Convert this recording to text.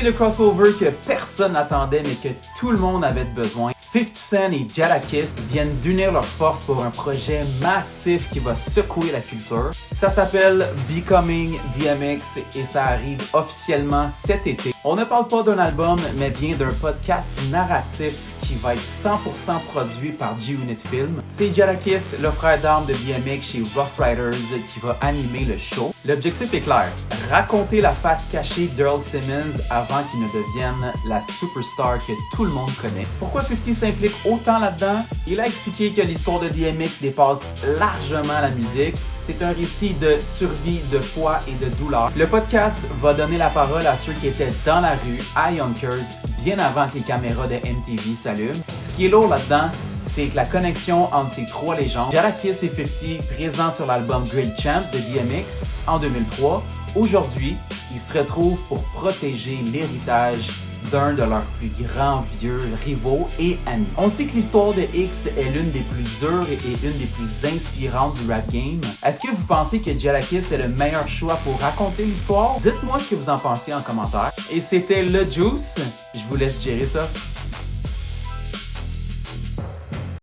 Voici le crossover que personne n'attendait mais que tout le monde avait besoin. 50 Cent et Jadakiss viennent d'unir leurs forces pour un projet massif qui va secouer la culture. Ça s'appelle Becoming DMX et ça arrive officiellement cet été. On ne parle pas d'un album, mais bien d'un podcast narratif qui va être 100% produit par G-Unit Film. C'est Jadakiss, le frère d'armes de DMX chez Rough Riders, qui va animer le show. L'objectif est clair, raconter la face cachée d'Earl Simmons avant qu'il ne devienne la superstar que tout le monde connaît. Pourquoi 50 s'implique autant là-dedans? Il a expliqué que l'histoire de DMX dépasse largement la musique. C'est un récit de survie, de foi et de douleur. Le podcast va donner la parole à ceux qui étaient dans la rue, à Yonkers, bien avant que les caméras de MTV s'allument. Ce qui est lourd là-dedans, c'est que la connexion entre ces trois légendes, Jadakiss et 50, présents sur l'album Great Champ de DMX en 2003, aujourd'hui, ils se retrouvent pour protéger l'héritage d'un de leurs plus grands vieux rivaux et amis. On sait que l'histoire de X est l'une des plus dures et l'une des plus inspirantes du rap game. Est-ce que vous pensez que Jadakiss est le meilleur choix pour raconter l'histoire? Dites-moi ce que vous en pensez en commentaire. Et c'était le Juice. Je vous laisse gérer ça.